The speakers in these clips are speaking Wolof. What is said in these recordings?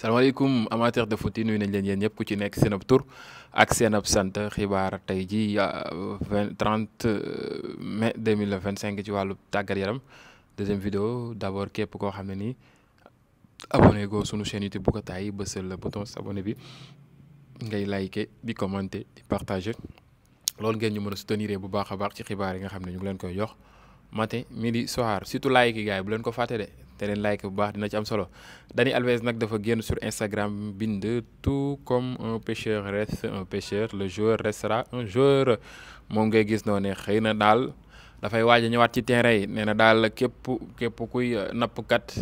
salaamaaleykum amateur de foot yi nuyu nañ leen yéen ñëpp ku ci nekk seen ab tur ak seen ab sant xibaar tey ji 30 mai 2025 ci wàllu tàggat yaram deuxième vidéo d' abord képp koo xam ne nii abonné go sunu chaîne YouTube bu ko taay bësal le bouton s'abonné bi ngay liker di commenter di partager loolu ngeen ñu mën a soutenir bu baax a baax ci xibaar yi nga xam ne ñu ngi leen koy jox matin midi soir surtout like yi gars yi bu leen ko fàtte de te leen like bu baax dina ci am solo. Dani Alves nag dafa génn sur Instagram bind tout comme un pêcheur reste un pêcheur le joueur restera un joueur moom ngay gis noonu ne xëy na daal dafay waaj a ñëwaat ci terrain yi nee na daal képp kuy nappkat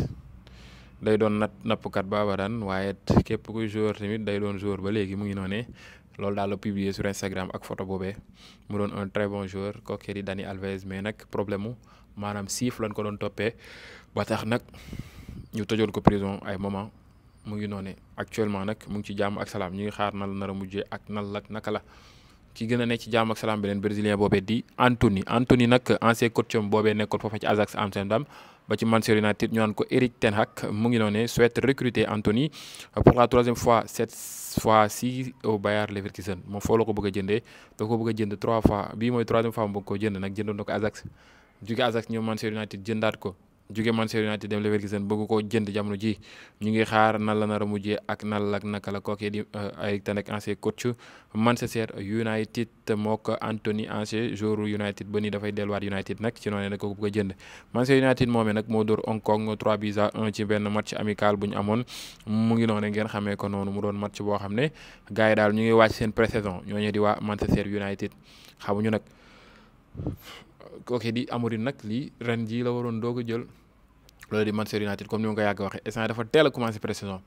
day doon nappkat ba abadan waaye képp kuy joueur tamit day doon joueur ba léegi mu ngi noonu loolu daal la publier sur Instagram ak photo boobee mu doon un très bon joueur kooku di Dani Alves mais nag problème mu maanaam siif lañ ko doon toppee ba tax nag ñu tëjoon ko prison ay moment mu ngi noonu actuellement nag mu ngi ci jàmm ak salaam ñu ngi xaar nal nar a mujjee ak naka la ki gën a nekk ci jàmm ak salaam beneen brésilien boobee di Antony nag ancien coach am boobee nekkoon foofa ci Ajax Amsterdam ba ci Manchester United ñu naan ko Erik ten Hag mu ngi noonu souhaite recruter Antony pour la troisième fois cette fois-ci au Bayer Leverkusen moom foo la ko bëgg a jëndee da ko bëgg a jënd 3 fois bii mooy troisième fois mu bëgg koo jënd nag jëndoon na ko Ajax jóge Ajax ñëw Manchester United jëndaat ko jóge Manchester United dem Leverkusen bëgg koo jënd jamono ji ñu ngi xaar nan la nar a mujjee ak nan la naka la kookee di Erik ten Hag ancien coach Manchester United moo ko Antony ancien joueur United ba nii dafay delluwaat United nag ci noonu nag ko bëgg a jënd Manchester United moomee nag moo dóor Hong Kong 3-1 ci benn match amical bu ñu amoon mu ngi noonu ngeen xamee ko noonu mu doon match boo xam ne gars yi daal ñu ngi wàcc seen pré-saison ñooñu di waa Manchester United xamuñu nag kookee di Amorim nag lii ren jii la waroon doog a jël loolu di Manchester United comme ni ma ko yàgg waxee instant dafa teel a commencé pré-saison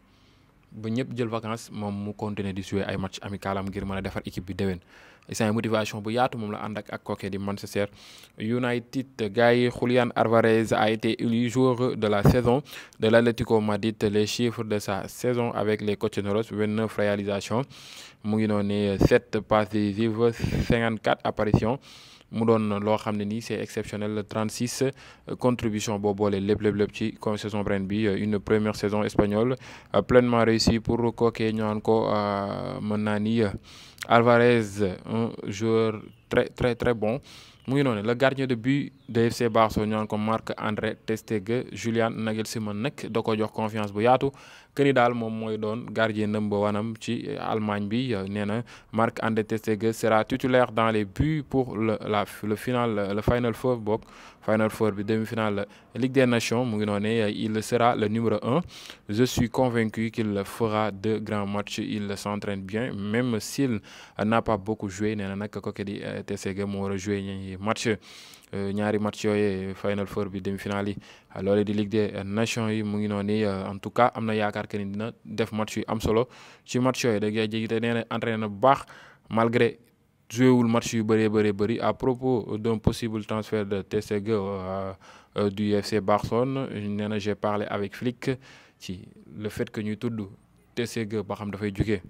ba ñëpp jël vacances moom mu continuer di jouer ay match amical am ngir mën a defar équipe bi déwén instant motivation bu yaatu moom la ànd ak kookee di Manchester United gars yi Julián Álvarez a été élu joueur de la saison de l'Atlético Madrid les chiffres de sa saison avec les Colchoneros 29 réalisations mu ngi noonu 7 passes décisives 54 apparitions mu doon loo xam ne nii c'est exceptionnel 36 contributions boo boole lépp ci comme saison ren bi une première saison espagnole pleinement réussie pour kookee ñu naan ko mën naa ni Alvarez un joueur très bon mu ngi noonu le gardien de but de FC Barcelone ñu naan ko Marc-André ter Stegen Julian Nagelsmann nag da ko jox confiance bu yaatu que ni daal moom mooy doon gardien number one am ci Allemagne bi nee na Marc-André ter Stegen sera titulaire dans les buts pour le Final Four bi demi-finale Ligue des Nations mu ngi noonu il sera le numéro 1 je suis convaincu qu'il fera de grands matchs il s'entraîne bien même s'il n'a pas beaucoup joué nee na nag kooku di ter Stegen moo war a joué ñaari match yooyu Final Four bi demi-finale yi loolu di Ligue des Nations yi mu ngi noonu en tout cas am na yaakaar que ni dina def match yu am solo ci match yooyu da ngay jéggi te nee na entraîné na bu baax malgré joué wul match yu bëri à propos d'un possible transfert de ter Stegen du FC Barcelone nee na j'ai parlé avec Flick ci le fait que ñuy tudd ter Stegen ba xam dafay jógee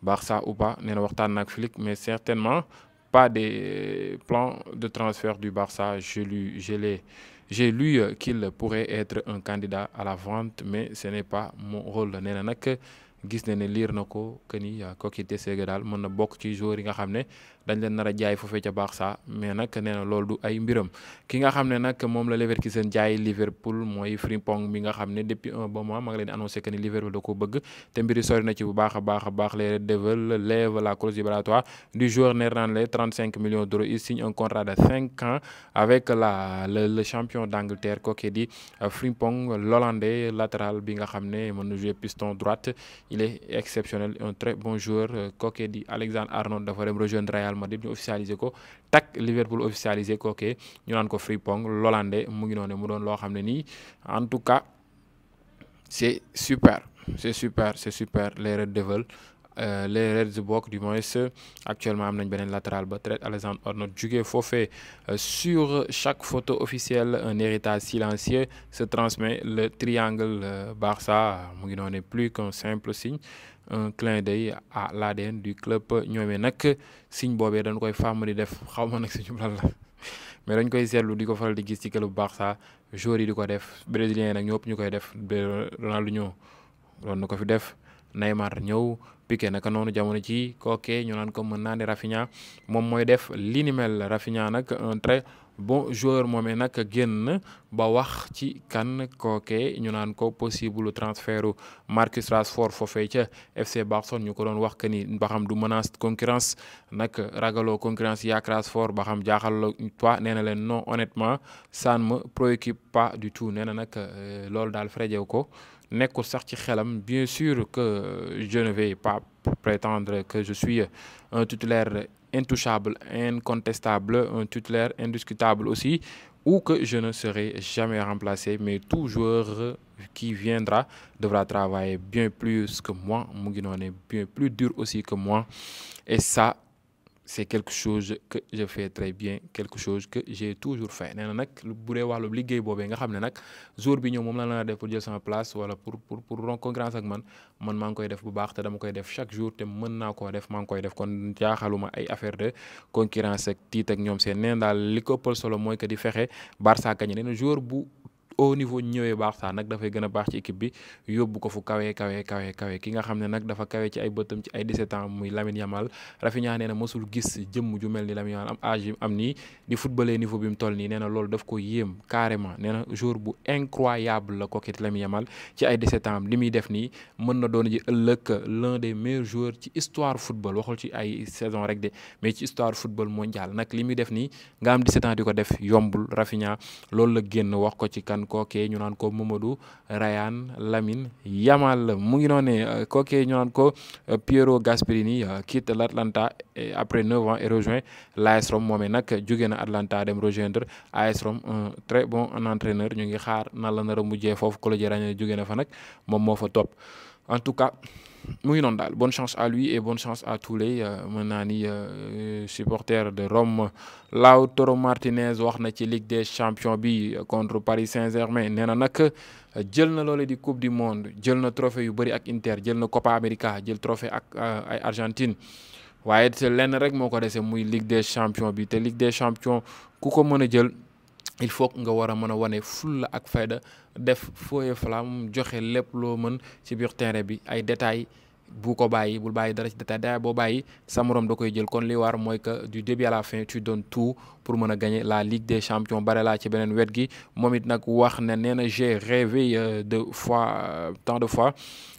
Barça ou pas nee na waxtaan na ak Flick mais certainement pas des plans de transfert du Barça j'ai lu qu'il pourrait être un candidat à la vente mais ce n'est pas mon rôle nee na nag gis na ne liir na ko que ni kooku ter Stegen daal mën na bokk ci joueurs yi nga xam ne dañ leen nar a jaay foofee ca Barça mais nag nee na loolu du ay mbiram ki nga xam ne nag moom la Leverkusen jaay Liverpool mooy Frimpong mi nga xam ne depuis un bon mois ma ngi leen di annoncé que ni Liverpool da ko bëgg te mbiri sori na ci bu baax a baax les Red Devils lèvent la clause libératoire du joueur néerlandais 35 millions d'euros il signe un contrat de 5 ans avec le champion d'Angleterre kooku di Frimpong l'Hollandais latéral bi nga xam ne mën na jouer piston droite il est exceptionnel un très bon joueur kooku di Alexander-Arnold dafa dem rejoindre Real Madrid ñu officialisé ko tak Liverpool officialisé kooke ñu naan ko Frimpong l'Hollandais mu ngi noonu mu doon loo xam ne nii en tout cas c'est super les Red Devils les Reds bokk du moins actuellement am nañ beneen latéral ba Trent Alexander-Arnold jugee foofee sur chaque photo officielle un héritage silencieux se transmet le triangle Barça mu ngi noonu plus qu'un simple signe un clin d'œil à l'ADN du club ñoomee nag signe boobee dañ koy fàmm di def xaw ma nag suñu lan la mais dañ koy seetlu di ko faral di gis ci club Barça joueurs yi di ko def brésilien nag ñëpp ñu koy def Ronaldinho doon na ko fi def Neymar ñëw Piqué naka noonu jamono ci kookee ñu naan ko mën naa ne Rafinha moom mooy def li ni mel. Rafinha nag un très bon joueur moomee nag génn ba wax ci kan kookee ñu naan ko possible transfert Marcus Rashford foofee ca FC Barcelone ñu ko doon wax que ni ba xam du menace concurrence nag ragaloo concurrence yaak Rashford ba xam jaaxal toi nee na leen non honnêtement ça ne me préoccupe pas du tout nee na nag loolu daal frejew ko nekkul sax ci xelam. Bien sûr que je ne vais pas prétendre que je suis un titulaire intouchable, incontestable, un titulaire indiscutable aussi, ou que je ne serai jamais remplacé, mais tout joueur qui viendra devra travailler bien plus que moi, mu ngi noonu bien plus dur aussi que moi, et ça c'est quelque chose que je fais très bien, quelque chose que j'ai toujours fait. nee na nag bu dee wàllu liggéey boobee nga xam ne nag jour bi ñëw moom la def pour jël sama place wala pour concurrence ak man maa ngi koy def bu baax te dama koy def chaque jour te mën naa koo def maa ngi koy def kon jaaxaluma ay affaire de concurrence ak tiit ak ñoom seen. nee na daal li ko ëppal solo mooy que di fexe Barça gagné. nee na joueur bu au niveau ñëwee Barça nag dafay gën a baax ci équipe bi yóbbu ko fu kawe ki nga xam ne nag dafa kawe ci ay bëtam ci ay 17 ans muy Lamine Yamal. Rafinha nee na mosul gis jëmm ju mel ni Lamine Yamal am âge am nii di footballé niveau bi mu toll nii nee na loolu daf ko yéem carrément. nee na joueur bu incroyable la kooku Lamine Yamal ci ay 17 ans li muy def nii mën na doon ji ëllëg l'un des meilleurs joueurs ci histoire football waxul ci ay saison rek de mais ci histoire football mondial nag li muy def nii nga am 17 ans di ko def yombul. Rafinha loolu la génn wax ko ci kan kookee ñu naan ko Mamadou Ryan Lamine Yamal. mu ngi noonu kookee ñu naan ko Piero Gasperini quitte l'Atlanta après 9 ans et rejoint l'AS Rome. moomee nag jóge na Atlanta dem rejoindre AS Rome, un très bon entraîneur. ñu ngi xaar nan la nar a mujjee foofu Claudio Ranieri jóge na fa nag moom moo fa topp. en tout cas mu ngi noonu daal bonne chance à lui et bonne chance à tous les mën naa ni supporters de Rome. Lautaro Martinez wax na ci Ligue des Champions bi contre Paris Saint-Germain. nee na nag jël na loole di coupe du monde, jël na trophée yu bëri ak Inter, jël na Copa América, jël trophée ak ay Argentine, waaye te lenn rek moo ko dese muy Ligue des Champions bi. te Ligue des Champions ku ko mën a jël il faut nga war a mën a wane fulla ak fayda def fooye flam joxe lépp loo mën ci biir terrain bi. ay détails bu ko bàyyi bul bàyyi dara ci détail boo bàyyi sa morom da koy jël. kon li war mooy que du début à la fin tu donnes tout pour mën a gagner la Ligue des Champions. bare laa ci beneen wet gi moom it nag wax ne nee na j'ai rêvé tant de fois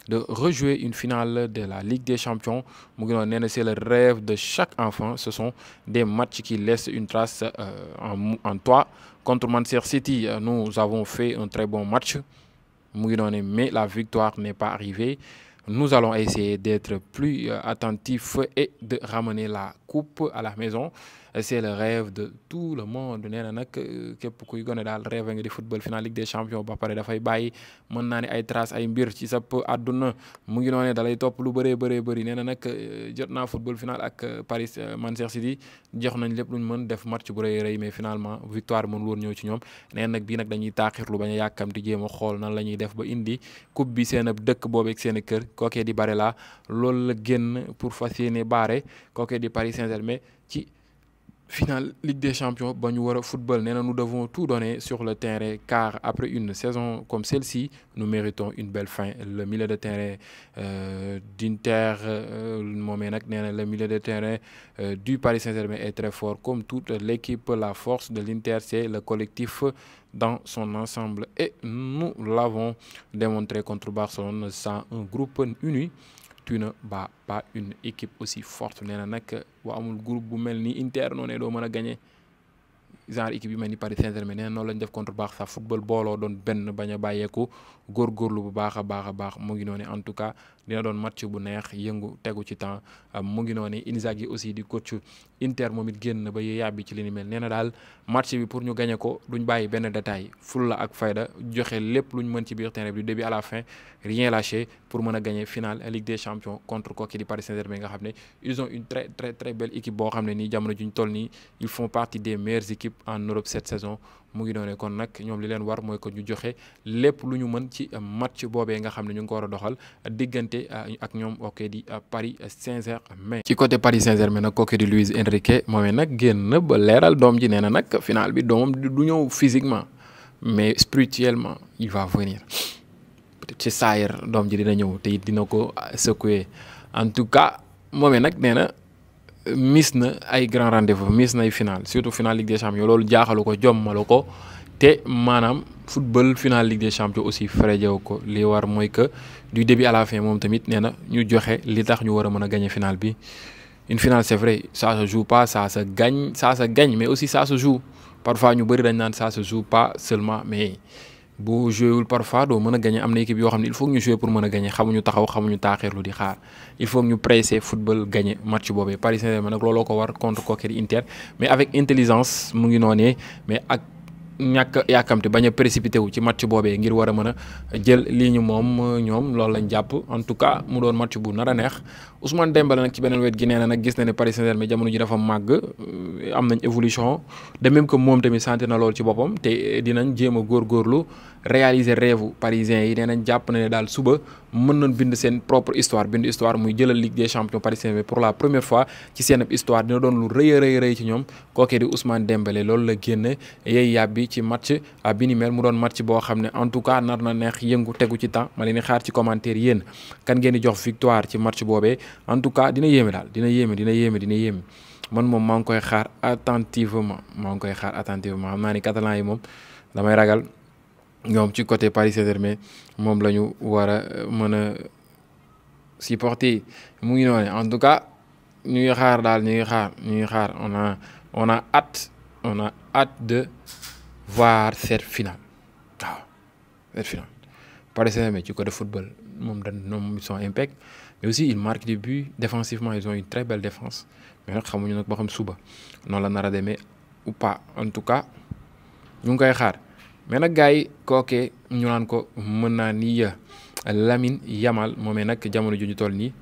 de rejouer une finale de la Ligue des Champions. mu ngi noonu nee na c'est le rêve de chaque enfant. Ce sont des matchs qui laissent une trace en toi. Contre Manchester City, nous avons fait un très bon match. mu ngi noonu mais la victoire n'est pas arrivée. Nous allons essayer d'être plus attentifs et de ramener la coupe à la maison. C'est le rêve de tout le monde. nee na nag képp kuy gone daal rêve nga di football final Ligue des Champions ba pare dafay bàyyi mën naa ne ay traces ay mbir ci sa àdduna. mu ngi noonu dalay topp lu bëree bëri. nee na nag jot naa football final ak Paris Manchester City jox nañ lépp luñ mën def match bu rëy mais finalement victoire mënul woon ñëw ci ñoom. nee na nag bii nag dañuy taaxirlu bañ a yàkkamti jéem a xool nan la ñuy def ba indi coupe bi seen dëkk boobeeg seen kër. kookee di Barella loolu la génn pour fas yéene baare kookee di Paris Saint-Germain ci finale Ligue des Champions ba ñu war a football. nee na nous devons tout donner sur le terrain car après une saison comme celle-ci nous méritons une belle fin. le milieu de terrain d'Inter moomee nag nee na le milieu de terrain du Paris Saint-Germain est très fort comme toute l'équipe. La force de l'Inter c'est le collectif dans son ensemble et nous l'avons démontré contre Barcelone. Sans un groupe uni tu ne bats pas une équipe aussi forte. nee na nag boo amul groupe bu mel ni Inter noonu doo mën a gagner genre équipe yu mel ni Paris Saint-Germain. nee na noonu lañ def contre Barça football booloo doon benn bañ a bàyyeeku góorgóorlu bu baax a baax. mu ngi noonu en tout cas dina doon match bu neex yëngu tegu ci temps. mu ngi noonu Inzaghi aussi di coach Inter moom it génn ba yàbbi ci li ni mel. nee na daal match bi pour ñu gagné ko duñ bàyyi benn détail fulla ak fayda joxe lépp luñ mën ci biir terrain bi du début à la fin rien lâché pour mën a gagné finale Ligue des Champions contre kooki di Paris Saint-Germain nga xam ne ils ont une très belle équipe boo xam ne nii jamono juñ toll nii ils font partie des meilleures équipes en Europe cette saison. mu ngi doone kon nag ñoom li leen war mooy ko ñu joxe lépp lu ñu mën ci match boobee nga xam ne ñu ngi ko war a doxal diggante ak ñoom kooku di Paris Saint-Germain. ci côté Paris Saint-Germain nag kooku di Luis Enrique moomee nag génn ba leeral doom ji nee na nag final bi doomam du ñëw physiquement mais spirituellement il va venir. ci saayir doom ji dina ñëw te it dina ko secouer en tout cas moomee nag nee na miss na ay grand rendez-vous miss na ay final surtout final Ligue des Champions loolu jaaxalu ko jommalu ko te maanaam football final Ligue des Champions aussi frajew ko li war mooy que du début à la fin moom tamit nee na ñu joxe li tax ñu war a mën a gagner final bi. Une finale c'est vrai ça se joue pas ça se gagne mais aussi ça se joue parfois ñu bëri dañ naan ça se joue pas seulement mais boo joué wul parfois doo mën a gagner am na équipe yoo xam ne il faut que ñu jouer pour mën a gagner xamuñu taxaw xamuñu taaxirlu di xaar il faut que ñu presser football gagner match boobee Paris Saint-Germain nag looloo ko war contre kooku di Inter mais avec intelligence mu ngi noonee mais ak ñàkk yàkkamte bañ a précipité wu ci match boobee ngir war a mën a jël lii ñu moom ñoom loolu lañ jàpp en tout cas mu doon match bu nar a neex Ousmane Dembélé nag ci beneen wet gi nee na nag gis na ne Paris Saint-Germain jamono ji dafa màgg am nañ évolution de même que moom tamit sentir na loolu ci boppam te dinañ jéem a góorgóorlu réaliser rêve parisien yi nee nañ jàpp na ne daal suba mën nañ bind seen propre histoire bind histoire muy jëlal Ligue des Champions Paris Saint-Germain pour la première fois ci seen histoire dina doon lu rëy a rëy ci ñoom kookee di Ousmane Dembélé loolu la génn yey yàbbi ci match bi ni mel mu doon match boo xam ne en tout cas nar na neex yëngu tegu ci temps ma leen di xaar ci commentaire yéen kan ngeen di jox victoire ci match boobee en tout cas dina yéeme daal dina yéeme man moom maa ngi koy xaar attentivement xam naa ni catalan yi moom damay ragal ñoom ci côté Paris Saint-Germain moom la ñu war a mën a supporter mu ngi noonu en tout cas ñu ngi xaar daal ñu ngi xaar on a hâte de voir cette finale waaw cette finale Paris Saint-Germain ci côté football moom ils sont impeccables mais aussi ils marquent des buts défensivement ils ont une très belle défense mais nag xamuñu nag ba xam suba noonu la nar a demee ou pas en tout cas ñu ngi koy xaar mais nag gars yi kookee ñu naan ko mën naa ni Lamine Yamal moomee nag jamono ju ñu toll nii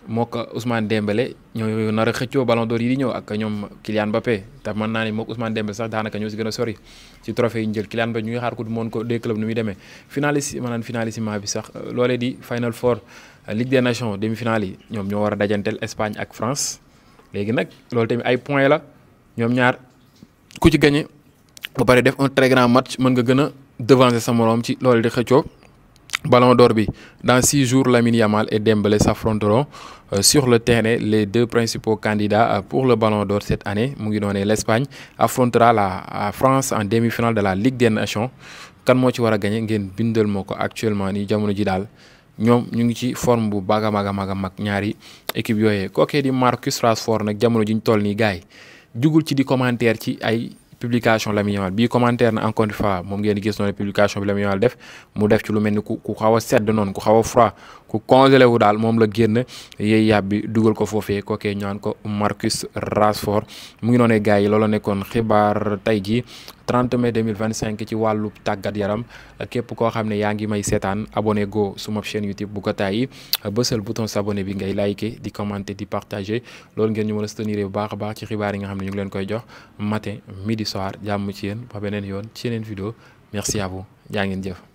moo ko Ousmane Dembélé ñoo nar a xëccoo Ballon d'Or yi di ñëw ak ñoom Kylian Mbappé te mën naa ni mook Ousmane Dembélé sax daanaka ñoo si gën a sori ci trophée yi ñu jël Kylian Mbappé ñu ngi xaar ko du moon ko des clubs nu muy demee finalissima bi sax loolee di Final Four Ligue des Nations demi-finale yi ñoom ñoo war a dajanteel Espagne ak France léegi nag loolu tamit ay points la ñoom ñaar ku ci gagné ba pare def un très grand match mën nga gën a devancer sa morom ci loolu di xëccoo Ballon d'Or bi dans 6 jours Lamine Yamal et Dembélé s'affronteront sur le terrain les deux principaux candidats pour le Ballon d'Or cette année mu ngi noonee l'Espagne affrontera la France en demi-finale de la Ligue des Nations kan moo ci war a gagné ngeen bindal moo ko actuellement nii jamono ji daal ñoom ñu ngi ci forme bu mag a mag ñaari équipe yooyee kookee di Marcus Rashford nag jamono ji ñu toll nii gars yi jugul ci di commentaire ci ay publication Lamine Yamal bii commentaire na encore une fois moom ngeen di gis noonu publication bi Lamine Yamal def mu def ci lu mel ni ku xaw a sedd noonu ku xaw a froid ku congelé wu daal moom la génn yey yàbbi dugal ko foofee kookee ñaan ko Marcus Rashford mu ngi noonee gars yi loolu nekkoon xibaar tey jii 30 mai 2025 ci wàllu tàggat yaram képp koo xam ne yaa ngi may seetaan abonné go suma chaîne YouTube bu ko tàyyi bësal bouton s'abonner bi ngay liker di commenter di partager loolu ngeen ñu mën a soutenir bu baax a baax ci xibaar yi nga xam ne ñu ngi leen koy jox matin midi soir jàmm ci yéen ba beneen yoon ci yeneen vidéo merci à vous jaa ngeen jëf